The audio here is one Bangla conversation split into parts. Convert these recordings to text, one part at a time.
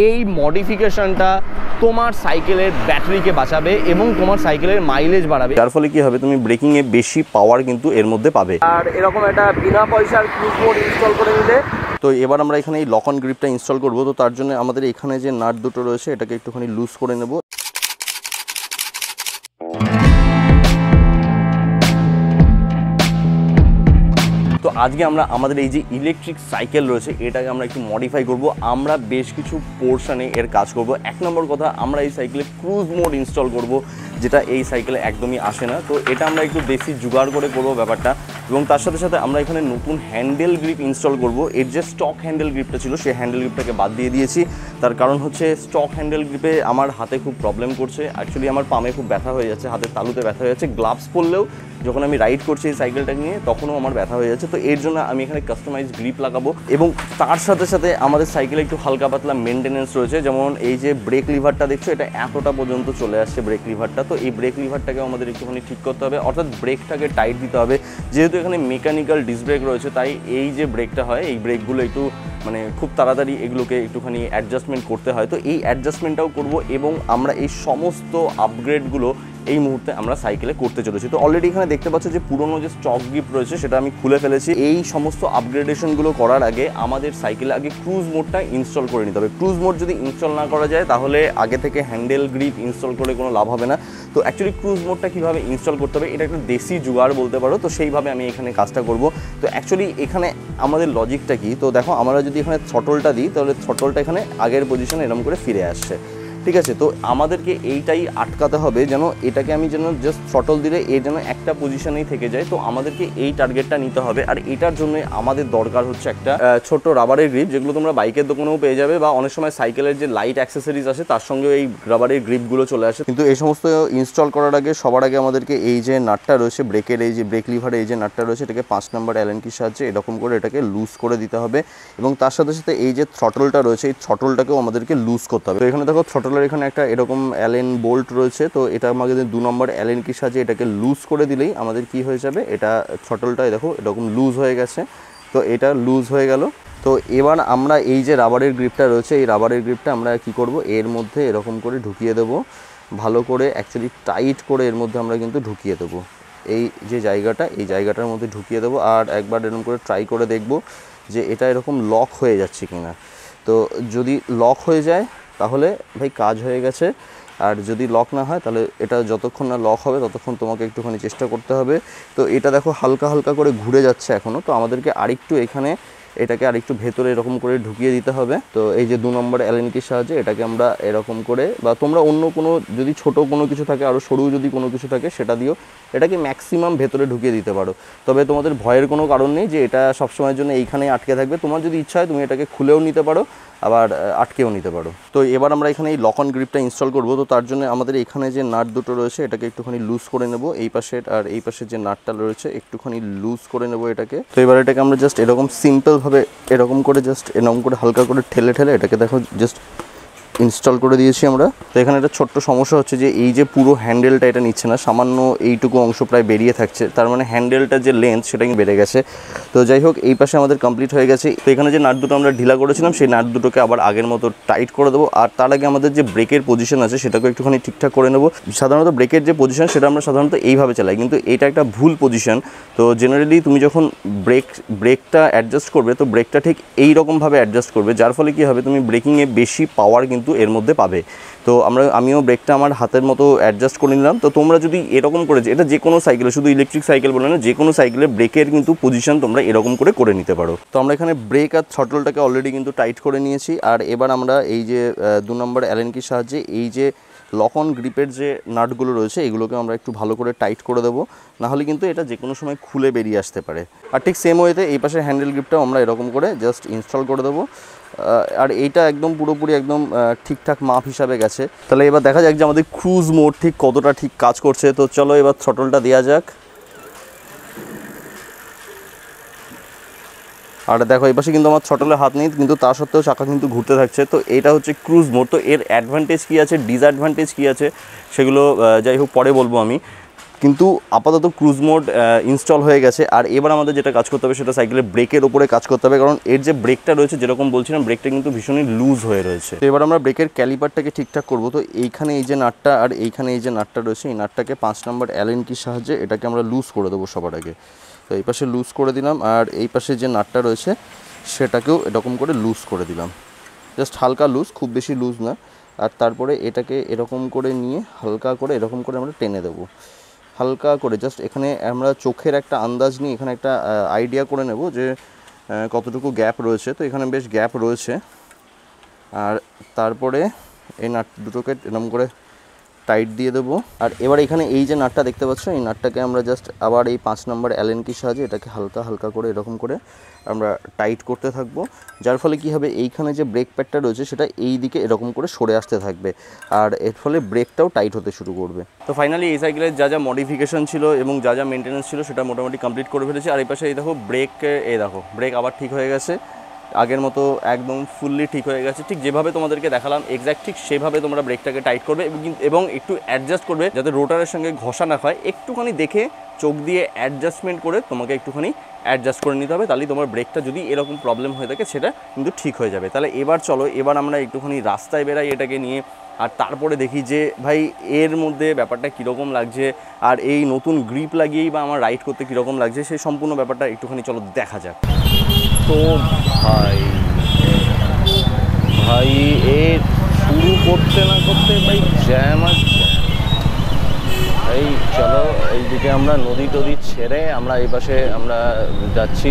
এই মডিফিকেশনটা তোমার সাইকেলের ব্যাটারিকে বাঁচাবে এবং তোমার সাইকেলের মাইলেজ বাড়াবে, যার ফলে কি হবে তুমি ব্রেকিংয়ে বেশি পাওয়ার কিন্তু এর মধ্যে পাবে। আর এরকম একটা বিনা পয়সার ক্রুজ মোড ইনস্টল করে নিলে। তো এবার আমরা এখানে এই লক অন গ্রিপটা ইনস্টল করব। তো তার জন্য আমাদের এখানে যে নাট দুটো রয়েছে এটাকে একটুখানি লুজ করে নেব। তো আজকে আমরা আমাদের এই যে ইলেকট্রিক সাইকেল রয়েছে এটাকে আমরা একটু মডিফাই করব। আমরা বেশ কিছু পোর্শনে এর কাজ করব। এক নম্বর কথা, আমরা এই সাইকেলে ক্রুজ মোড ইনস্টল করব, যেটা এই সাইকেলে একদমই আসে না। তো এটা আমরা একটু বেশি জোগাড় করে করবো ব্যাপারটা, এবং তার সাথে সাথে আমরা এখানে নতুন হ্যান্ডেল গ্রিপ ইনস্টল করব। এর যে স্টক হ্যান্ডেল গ্রিপটা ছিল সেই হ্যান্ডেল গ্রিপটাকে বাদ দিয়ে দিয়েছি। তার কারণ হচ্ছে স্টক হ্যান্ডেল গ্রিপে আমার হাতে খুব প্রবলেম করছে, অ্যাকচুয়ালি আমার পামে খুব ব্যথা হয়ে যাচ্ছে, হাতের তালুতে ব্যথা হয়ে যাচ্ছে। গ্লাভস পরলেও যখন আমি রাইড করছি এই সাইকেলটা নিয়ে তখনও আমার ব্যথা হয়ে যাচ্ছে। তো এর জন্য আমি এখানে কাস্টমাইজ গ্রিপ লাগাবো, এবং তার সাথে সাথে আমাদের সাইকেলে একটু হালকা পাতলা মেনটেনেন্স রয়েছে। যেমন এই যে ব্রেক লিভারটা দেখছো, এটা এতটা পর্যন্ত চলে আসছে ব্রেক লিভারটা। তো এই ব্রেক লিভারটাকে আমাদের একটুখানি ঠিক করতে হবে, অর্থাৎ ব্রেকটাকে টাইট দিতে হবে। যেহেতু এখানে মেকানিক্যাল ডিস্ক ব্রেক রয়েছে, তাই এই যে ব্রেকটা হয় এই ব্রেকগুলো একটু মানে খুব তাড়াতাড়ি এগুলোকে একটুখানি অ্যাডজাস্টমেন্ট করতে হয়। তো এই অ্যাডজাস্টমেন্টটাও করব, এবং আমরা এই সমস্ত আপগ্রেডগুলো এই মুহূর্তে আমরা সাইকেলে করতে চলেছি। তো অলরেডি এখানে দেখতে পাচ্ছ যে পুরনো যে স্টক গ্রিপ রয়েছে সেটা আমি খুলে ফেলেছি। এই সমস্ত আপগ্রেডেশনগুলো করার আগে আমাদের সাইকেলে আগে ক্রুজ মোডটা ইনস্টল করে নিতে হবে। ক্রুজ মোড যদি ইনস্টল না করা যায় তাহলে আগে থেকে হ্যান্ডেল গ্রিপ ইনস্টল করে কোনো লাভ হবে না। তো অ্যাকচুয়ালি ক্রুজ মোডটা কীভাবে ইনস্টল করতে হবে এটা একটা দেশি জুগাড় বলতে পারো। তো সেইভাবে আমি এখানে কাজটা করব। তো অ্যাকচুয়ালি এখানে আমাদের লজিকটা কি, তো দেখো আমরা যদি এখানে থ্রটলটা দিই তাহলে থ্রটলটা এখানে আগের পজিশনে এরকম করে ফিরে আসছে, ঠিক আছে। তো আমাদেরকে এইটাই আটকাতে হবে যেন এটাকে আমি যেন জাস্ট থ্রটল দিলে এর যেন একটা পজিশনেই থেকে যায়। তো আমাদেরকে এই টার্গেটটা নিতে হবে। আর এটার জন্য আমাদের দরকার হচ্ছে একটা ছোট্ট রাবারের গ্রিপ, যেগুলো তোমরা বাইকের দোকানেও পেয়ে যাবে, বা অনেক সময় সাইকেলের যে লাইট অ্যাক্সেসরিজ আছে তার সঙ্গেও এই রাবারের গ্রিপগুলো চলে আসে। কিন্তু এই সমস্ত ইনস্টল করার আগে সবার আগে আমাদেরকে এই যে নাটটা রয়েছে ব্রেকের, এই যে ব্রেক লিভারে এই যে নাটটা রয়েছে এটাকে 5 নম্বর অ্যালেন কির সাহায্যে এরকম করে এটাকে লুজ করে দিতে হবে, এবং তার সাথে সাথে এই যে থ্রটলটা রয়েছে এই থ্রটলটাকেও আমাদেরকে লুজ করতে হবে। তো এখানে দেখো থ্রটলের এখানে একটা এরকম অ্যালেন বোল্ট রয়েছে। তো এটা আমাদের 2 নম্বর অ্যালেন কির সাহায্যে এটাকে লুজ করে দিলেই আমাদের কি হয়ে যাবে, এটা থ্রটলটা দেখো এরকম লুজ হয়ে গেছে। তো এটা লুজ হয়ে গেল। তো এবার আমরা এই যে রাবারের গ্রিপটা রয়েছে এই রাবারের গ্রিপটা আমরা কি করব, এর মধ্যে এরকম করে ঢুকিয়ে দেবো, ভালো করে অ্যাকচুয়ালি টাইট করে এর মধ্যে আমরা কিন্তু ঢুকিয়ে দেবো। এই যে জায়গাটা এই জায়গাটার মধ্যে ঢুকিয়ে দেবো, আর একবার এরকম করে ট্রাই করে দেখব যে এটা এরকম লক হয়ে যাচ্ছে কিনা। তো যদি লক হয়ে যায় তাহলে ভাই কাজ হয়ে গেছে, আর যদি লক না হয় তাহলে এটা যতক্ষণ না লক হবে ততক্ষণ তোমাকে একটুখানি চেষ্টা করতে হবে। তো এটা দেখো হালকা হালকা করে ঘুরে যাচ্ছে এখনও। তো আমাদেরকে আরেকটু এখানে এটাকে আরেকটু ভেতরে এরকম করে ঢুকিয়ে দিতে হবে। তো এই যে 2 নম্বর অ্যালেন কির সাহায্যে এটাকে আমরা এরকম করে, বা তোমরা অন্য কোনো যদি ছোট কোনো কিছু থাকে আরও সরু যদি কোনো কিছু থাকে সেটা দিও, এটাকে ম্যাক্সিমাম ভেতরে ঢুকিয়ে দিতে পারো। তবে তোমাদের ভয়ের কোনো কারণ নেই যে এটা সবসময়ের জন্য এইখানেই আটকে থাকবে। তোমার যদি ইচ্ছা হয় তুমি এটাকে খুলেও নিতে পারো, আবার আটকেও নিতে পারো। তো এবার আমরা এখানে এই লক অন গ্রিপটা ইনস্টল করব। তো তার জন্য আমাদের এখানে যে নাট দুটো রয়েছে এটাকে একটুখানি লুজ করে নেব, এই পাশের আর এই পাশের যে নাটটা রয়েছে একটুখানি লুজ করে নেব এটাকে। তো এবার এটাকে আমরা জাস্ট এরকম সিম্পলভাবে এরকম করে জাস্ট এরকম করে হালকা করে ঠেলে ঠেলে এটাকে দেখো জাস্ট ইনস্টল করে দিয়েছি আমরা। তো এখানে একটা ছোট্ট সমস্যা হচ্ছে যে এই যে পুরো হ্যান্ডেলটা এটা নিচ্ছে না, সামান্য এইটুকু অংশ প্রায় বেরিয়ে থাকছে, তার মানে হ্যান্ডেলটার যে লেন্থ সেটা কিন্তু বেড়ে গেছে। তো যাই হোক এই পাশে আমাদের কমপ্লিট হয়ে গেছে। তো এখানে যে নাট দুটো আমরা ঢিলা করেছিলাম সেই নাট দুটোকে আবার আগের মতো টাইট করে দেবো। আর তার আগে আমাদের যে ব্রেকের পজিশন আছে সেটাকে একটুখানি ঠিকঠাক করে নেবো। সাধারণত ব্রেকের যে পজিশন সেটা আমরা সাধারণত এইভাবে চালাই, কিন্তু এটা একটা ভুল পজিশন। তো জেনারেলি তুমি যখন ব্রেকটা অ্যাডজাস্ট করবে তো ব্রেকটা ঠিক এই রকমভাবে অ্যাডজাস্ট করবে, যার ফলে কী হবে তুমি ব্রেকিংয়ে বেশি পাওয়ার কিন্তু এর মধ্যে পাবে। তো আমিও ব্রেকটা আমার হাতের মতো অ্যাডজাস্ট করে নিলাম। তো তোমরা যদি এরকম করে, এটা যে কোনো সাইকেলে, শুধু ইলেকট্রিক সাইকেল বলে না, যে কোনো সাইকেলে ব্রেকের কিন্তু পজিশন তোমরা এরকম করে নিতে পারো। তো আমরা এখানে ব্রেক আর থ্রটলটাকে অলরেডি কিন্তু টাইট করে নিয়েছি। আর এবার আমরা এই যে 2 নম্বর অ্যালেন কির সাহায্যে এই যে লক অন গ্রিপের যে নাটগুলো রয়েছে এগুলোকে আমরা একটু ভালো করে টাইট করে দেবো, নাহলে কিন্তু এটা যে কোনো সময় খুলে বেরিয়ে আসতে পারে। আর ঠিক সেম ওয়েতে এই পাশের হ্যান্ডেল গ্রিপটাও আমরা এরকম করে জাস্ট ইনস্টল করে দেবো। আর এইটা একদম পুরোপুরি একদম ঠিকঠাক মাপ হিসাবে গেছে। তাহলে এবার দেখা যাক যে আমাদের ক্রুজ মোড ঠিক কতটা ঠিক কাজ করছে। তো চলো এবার থ্রটলটা দেওয়া যাক। আর দেখো এই পাশে কিন্তু আমার থ্রটলে হাত নেই, কিন্তু তা সত্ত্বেও চাকা কিন্তু ঘুরতে থাকছে। তো এটা হচ্ছে ক্রুজ মোড। তো এর অ্যাডভান্টেজ কী আছে, ডিসঅ্যাডভান্টেজ কী আছে সেগুলো যাই হোক পরে বলবো আমি। কিন্তু আপাতত ক্রুজ মোড ইনস্টল হয়ে গেছে। আর এবার আমাদের যেটা কাজ করতে হবে সেটা সাইকেলের ব্রেকের ওপরে কাজ করতে হবে, কারণ এর যে ব্রেকটা রয়েছে যেরকম বলছিলাম ব্রেকটা কিন্তু ভীষণই লুজ হয়ে রয়েছে। তো এবার আমরা ব্রেকের ক্যালিপারটাকে ঠিকঠাক করবো। তো এইখানে এই যে নাটটা আর এইখানে এই যে নাটটা রয়েছে, এই নাটটাকে 5 নম্বর অ্যালেন কির সাহায্যে এটাকে আমরা লুজ করে দেবো সবার আগে। তো এই পাশে লুজ করে দিলাম, আর এই পাশে যে নাটটা রয়েছে সেটাকেও এরকম করে লুজ করে দিলাম, জাস্ট হালকা লুজ, খুব বেশি লুজ না। আর তারপরে এটাকে এরকম করে নিয়ে হালকা করে এরকম করে আমরা টেনে দেবো, হালকা করে। জাস্ট এখানে আমরা চোখের একটা আন্দাজ নিয়ে এখানে একটা আইডিয়া করে নেব যে কতটুকু গ্যাপ রয়েছে। তো এখানে বেশ গ্যাপ রয়েছে। আর তারপরে এই নাট দুটোকে এরকম করে টাইট দিয়ে দেবো। আর এবার এখানে এই যে নাটটা দেখতে পাচ্ছ, এই নাটটাকে আমরা জাস্ট আবার এই 5 নম্বর অ্যালেন কির সাহায্যে এটাকে হালকা হালকা করে এরকম করে আমরা টাইট করতে থাকবো, যার ফলে কি হবে, এইখানে যে ব্রেক প্যাডটা রয়েছে সেটা এই দিকে এরকম করে সরে আসতে থাকবে, আর এর ফলে ব্রেকটাও টাইট হতে শুরু করবে। তো ফাইনালি এই সাইকেলের যা যা মডিফিকেশন ছিল এবং যা যা মেনটেন্যান্স ছিল সেটা মোটামুটি কমপ্লিট করে ফেলেছি। আর এই পাশে এই দেখো ব্রেক, এই দেখো ব্রেক আবার ঠিক হয়ে গেছে, আগের মতো একদম ফুললি ঠিক হয়ে গেছে। ঠিক যেভাবে তোমাদেরকে দেখালাম এক্স্যাক্ট ঠিক সেভাবে তোমরা ব্রেকটাকে টাইট করবে এবং একটু অ্যাডজাস্ট করবে যাতে রোটারের সঙ্গে ঘষা না হয়। একটুখানি দেখে চোখ দিয়ে অ্যাডজাস্টমেন্ট করে তোমাকে একটুখানি অ্যাডজাস্ট করে নিতে হবে, তাহলেই তোমার ব্রেকটা যদি এরকম প্রবলেম হয়ে থাকে সেটা কিন্তু ঠিক হয়ে যাবে। তাহলে এবার চলো, এবার আমরা একটুখানি রাস্তায় বেরাই এটাকে নিয়ে, আর তারপরে দেখি যে ভাই এর মধ্যে ব্যাপারটা কীরকম লাগছে, আর এই নতুন গ্রিপ লাগিয়েই বা আমার রাইড করতে কীরকম লাগছে সেই সম্পূর্ণ ব্যাপারটা একটুখানি চলো দেখা যাক। তো ভাই এর শুরু করতে না করতে ভাই জ্যাম আছে। এই চলো এইদিকে আমরা নদী টদি ছেড়ে আমরা এই পাশে আমরা যাচ্ছি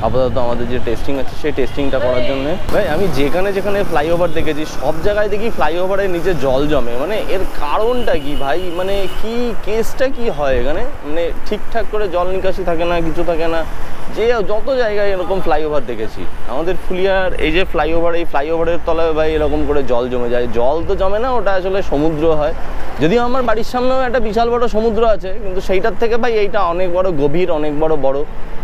আপাতত আমাদের যে টেস্টিং আছে সেই টেস্টিংটা করার জন্য। ভাই আমি যেখানে যেখানে ফ্লাইওভার দেখেছি সব জায়গায় দেখি ফ্লাইওভারের নিচে জল জমে, মানে এর কারণটা কি ভাই, মানে কি কেসটা কি হয় এখানে, মানে ঠিকঠাক করে জল নিকাশি থাকে না, কিছু থাকে না। যে যত জায়গায় এরকম ফ্লাইওভার দেখেছি আমাদের ফুলিয়ার এই যে ফ্লাইওভার, এই ফ্লাইওভারের তলায় ভাই এরকম করে জল জমে যায়। জল তো জমে না, ওটা আসলে সমুদ্র হয়। যদিও আমার বাড়ির সামনেও একটা বিশাল বড় সমুদ্র আছে, কিন্তু সেইটার থেকে ভাই এইটা অনেক বড় গভীর, অনেক বড়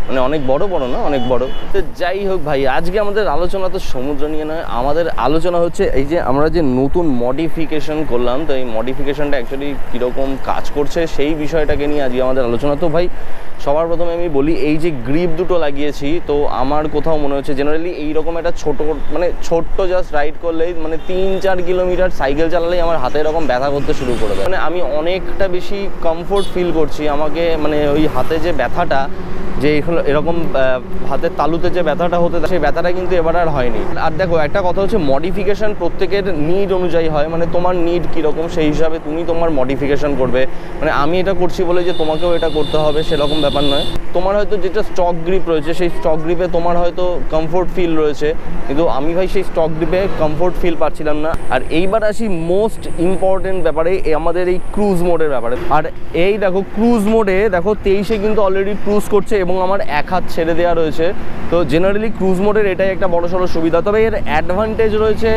মানে অনেক বড় না, অনেক বড়। তো যাই হোক ভাই, আজকে আমাদের আলোচনা তো সমুদ্র নিয়ে নয়, আমাদের আলোচনা হচ্ছে এই যে আমরা যে নতুন মডিফিকেশন করলাম, তো এই মডিফিকেশনটা অ্যাকচুয়ালি কীরকম কাজ করছে সেই বিষয়টাকে নিয়ে আজকে আমাদের আলোচনা। তো ভাই সবার প্রথমে আমি বলি, এই যে গ্রিপ দুটো লাগিয়েছি, তো আমার কোথাও মনে হচ্ছে জেনারেলি এইরকম একটা ছোট্ট জাস্ট রাইড করলেই মানে 3-4 কিলোমিটার সাইকেল চালালেই আমার হাতে এরকম ব্যথা করতে শুরু করে দেয়। মানে আমি অনেকটা বেশি কমফোর্ট ফিল করছি, আমাকে মানে ওই হাতে যে ব্যথাটা, যে এরকম হাতের তালুতে যে ব্যথাটা হতে সেই ব্যথাটা কিন্তু এবার আর হয়নি। আর দেখো একটা কথা হচ্ছে, মডিফিকেশান প্রত্যেকের নিড অনুযায়ী হয়, মানে তোমার নিড কীরকম সেই হিসাবে তুমি তোমার মডিফিকেশান করবে। মানে আমি এটা করছি বলে যে তোমাকেও এটা করতে হবে সেরকম ব্যাপার নয়। তোমার হয়তো যেটা স্টক গ্রিপ রয়েছে সেই স্টক গ্রিপে তোমার হয়তো কমফোর্ট ফিল রয়েছে, কিন্তু আমি ভাই সেই স্টক গ্রিপে কমফোর্ট ফিল পাচ্ছিলাম না। আর এইবার আসি মোস্ট ইম্পর্টেন্ট ব্যাপারে, আমাদের এই ক্রুজ মোডের ব্যাপারে। আর এই দেখো ক্রুজ মোডে দেখো 23-এ কিন্তু অলরেডি ক্রুজ করছে এবং আমার এক হাত ছেড়ে দেওয়া রয়েছে। তো জেনারেলি ক্রুজ মোডের এটাই একটা বড়সড় সুবিধা। তবে এর অ্যাডভান্টেজ রয়েছে,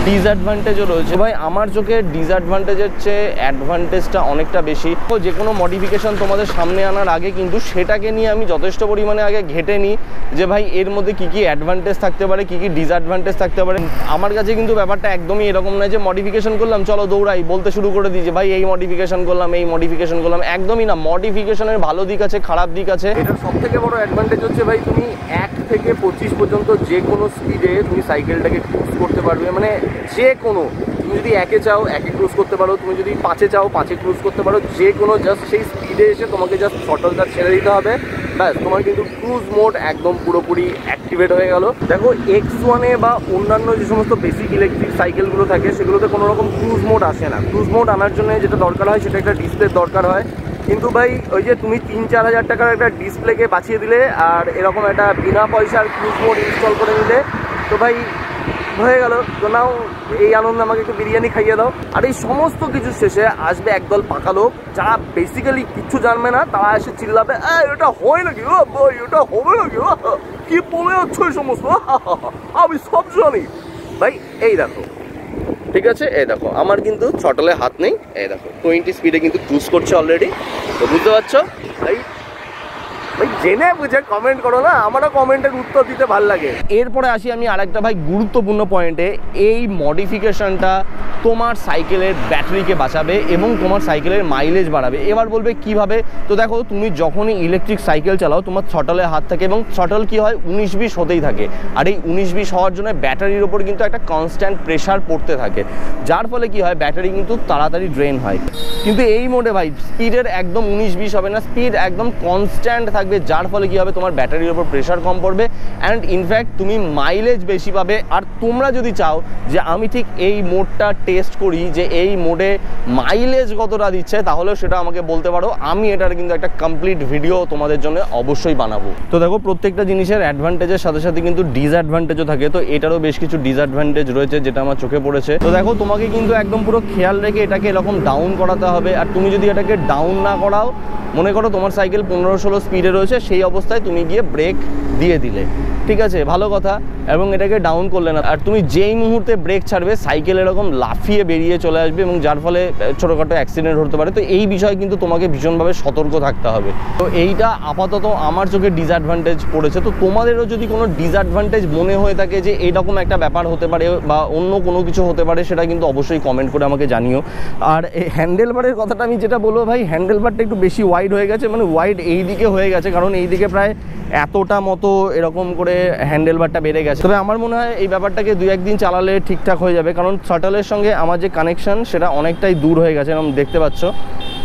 ডিসঅ্যাডভান্টেজও রয়েছে। ভাই আমার চোখে ডিসঅ্যাডভান্টেজের চেয়ে অ্যাডভান্টেজটা অনেকটা বেশি। তো যে কোনো মডিফিকেশান তোমাদের সামনে আনার আগে কিন্তু সেটাকে নিয়ে আমি যথেষ্ট পরিমাণে আগে ঘেটে নিই যে ভাই এর মধ্যে কী কী অ্যাডভান্টেজ থাকতে পারে, কী কী ডিসঅ্যাডভান্টেজ থাকতে পারে। আমার কাছে কিন্তু ব্যাপারটা একদমই এরকম নয় যে মডিফিকেশান করলাম চলো দৌড়াই বলতে শুরু করে দিই যে ভাই এই মডিফিকেশান করলাম, এই মডিফিকেশান করলাম। একদমই না, মডিফিকেশানের ভালো দিক আছে, খারাপ দিক আছে। এটার সবথেকে বড় অ্যাডভান্টেজ হচ্ছে ভাই তুমি 1 থেকে 25 পর্যন্ত যে কোনো স্পিডে তুমি সাইকেলটাকে ক্রুজ করতে পারবে। মানে যে কোনো, তুমি যদি 1-এ চাও 1-এ ক্রুজ করতে পারো, তুমি যদি 5-এ চাও 5-এ ক্রুজ করতে পারো, যে কোনো জাস্ট সেই স্পিডে এসে তোমাকে জাস্ট শটলটা ছেড়ে দিতে হবে, ব্যাস তোমার কিন্তু ক্রুজ মোড একদম পুরোপুরি অ্যাক্টিভেট হয়ে গেল। দেখো X1-এ বা অন্যান্য যে সমস্ত বেসিক ইলেকট্রিক সাইকেলগুলো থাকে সেগুলোতে কোনো রকম ক্রুজ মোড আসে না। ক্রুজ মোড আনার জন্য যেটা দরকার হয় সেটা একটা ডিসপ্লের দরকার হয়। কিন্তু ভাই ওই যে তুমি 3-4 হাজার টাকার একটা ডিসপ্লেকে বাঁচিয়ে দিলে আর এরকম একটা বিনা পয়সার ক্রুজ মোড ইনস্টল করে নিলে, তো ভাই হয়ে গেল। তো নাও এই আনন্দে আমাকে একটু বিরিয়ানি খাইয়ে দাও। আর এই সমস্ত কিছু শেষে আসবে একদল পাকা লোক যারা বেসিক্যালি কিচ্ছু জানবে না, তারা এসে চিল্লাবে এটা হয় নাকি, ও ভাই এটা হবে নাকি, কি বলে যাচ্ছ এই সমস্ত, আমি সব জানি। ভাই এই দেখো, ঠিক আছে, এই দেখো আমার কিন্তু ছটলে হাত নেই, এই দেখো 20 স্পিডে কিন্তু ক্রুজ করছে অলরেডি। তো বুঝতে পারছো ভাই, ভাই জেনে বুঝে কমেন্ট করো না, আমারও কমেন্টের উত্তর দিতে ভালো লাগে। এরপরে আসি আমি আরেকটা ভাই গুরুত্বপূর্ণ পয়েন্টে, এই মডিফিকেশনটা তোমার সাইকেলের ব্যাটারিকে বাঁচাবে এবং তোমার সাইকেলের মাইলেজ বাড়াবে। এবার বলবে কিভাবে? তো দেখো, তুমি যখনই ইলেকট্রিক সাইকেল চালাও তোমার থ্রটলে হাত থাকে এবং থ্রটল কি হয় 19-20 হতেই থাকে, আর এই 19-20 হওয়ার জন্য ব্যাটারির ওপর কিন্তু একটা কনস্ট্যান্ট প্রেশার পড়তে থাকে, যার ফলে কি হয় ব্যাটারি কিন্তু তাড়াতাড়ি ড্রেন হয়। কিন্তু এই মোডে ভাই স্পিডের একদম 19-20 হবে না, স্পিড একদম কনস্ট্যান্ট থাকবে, যার ফলে কি হবে তোমার ব্যাটারির ওপর প্রেশার কম পড়বে অ্যান্ড ইনফ্যাক্ট তুমি মাইলেজ বেশি পাবে। আর তোমরা যদি চাও যে আমি ঠিক এই মোডটা টেস্ট করি যে এই মোডে মাইলেজ কতটা দিচ্ছে, তাহলে সেটা আমাকে বলতে পারো, আমি এটার কিন্তু একটা কমপ্লিট ভিডিও তোমাদের জন্য অবশ্যই বানাবো। তো দেখো, প্রত্যেকটা জিনিসের অ্যাডভান্টেজের সাথে সাথে কিন্তু ডিসঅ্যাডভান্টেজও থাকে, তো এটারও বেশ কিছু ডিসঅ্যাডভান্টেজ রয়েছে যেটা আমার চোখে পড়েছে। তো দেখো, তোমাকে কিন্তু একদম পুরো খেয়াল রেখে এটাকে এরকম ডাউন করাতে হবে, আর তুমি যদি এটাকে ডাউন না করাও, মনে করো তোমার সাইকেল 15-16 স্পিডে রয়েছে, সেই অবস্থায় তুমি গিয়ে ব্রেক দিয়ে দিলে, ঠিক আছে, ভালো কথা, এবং এটাকে ডাউন করলে না, আর তুমি যেই মুহূর্তে ব্রেক ছাড়বে সাইকেল এরকম লাফিয়ে বেরিয়ে চলে আসবে এবং যার ফলে ছোটোখাটো অ্যাক্সিডেন্ট হতে পারে। তো এই বিষয়ে কিন্তু তোমাকে ভীষণভাবে সতর্ক থাকতে হবে। তো এইটা আপাতত আমার চোখে ডিসঅ্যাডভান্টেজ পড়েছে। তো তোমাদেরও যদি কোনো ডিসঅ্যাডভান্টেজ মনে হয়ে থাকে যে এরকম একটা ব্যাপার হতে পারে বা অন্য কোনো কিছু হতে পারে, সেটা কিন্তু অবশ্যই কমেন্ট করে আমাকে জানিও। আর এই হ্যান্ডেল বারের কথাটা আমি যেটা বলবো ভাই, হ্যান্ডেল বারটা একটু বেশি ওয়াইড হয়ে গেছে, মানে ওয়াইড এই দিকে হয়ে গেছে, কারণ এই দিকে প্রায় এতটা মতো এরকম করে হ্যান্ডেল বারটা বেড়ে গেছে। তবে আমার মনে হয় এই ব্যাপারটাকে 2-1 দিন চালালে ঠিকঠাক হয়ে যাবে, কারণ থ্রটলের সঙ্গে আমার যে কানেকশন সেটা অনেকটাই দূর হয়ে গেছে, এরকম দেখতে পাচ্ছ।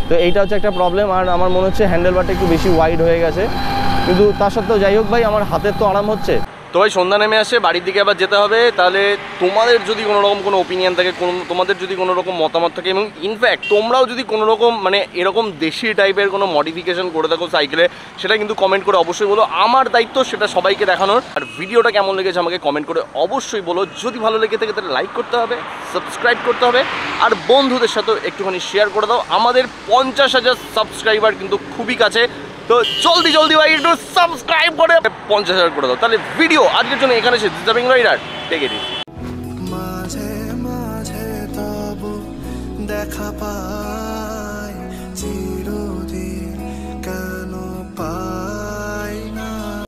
তো এইটা হচ্ছে একটা প্রবলেম, আর আমার মনে হচ্ছে হ্যান্ডেল বারটা একটু বেশি ওয়াইড হয়ে গেছে, কিন্তু তার সত্ত্বেও যাই হোক ভাই, আমার হাতের তো আরাম হচ্ছে। তো ভাই সন্ধ্যা নেমে আসে, বাড়ির দিকে আবার যেতে হবে। তাহলে তোমাদের যদি কোনো রকম কোনো ওপিনিয়ন থাকে, তোমাদের যদি কোনো রকম মতামত থাকে, এবং ইনফ্যাক্ট তোমরাও যদি কোনো রকম মানে এরকম দেশি টাইপের কোনো মডিফিকেশন করে থাকো সাইকেলে, সেটা কিন্তু কমেন্ট করে অবশ্যই বলো। আমার দায়িত্ব সেটা সবাইকে দেখানোর। আর ভিডিওটা কেমন লেগেছে আমাকে কমেন্ট করে অবশ্যই বলো। যদি ভালো লেগে থাকে তাহলে লাইক করতে হবে, সাবস্ক্রাইব করতে হবে, আর বন্ধুদের সাথেও একটুখানি শেয়ার করে দাও। আমাদের 50,000 সাবস্ক্রাইবার কিন্তু খুবই কাছে, তো জলদি জলদি ভাই একটু সাবস্ক্রাইব করে 50,000 করে দাও। তাহলে ভিডিও আজকের জন্য এখানে শেষ। Deserving rider take it easy. মাঝে মাঝে তবু দেখা পা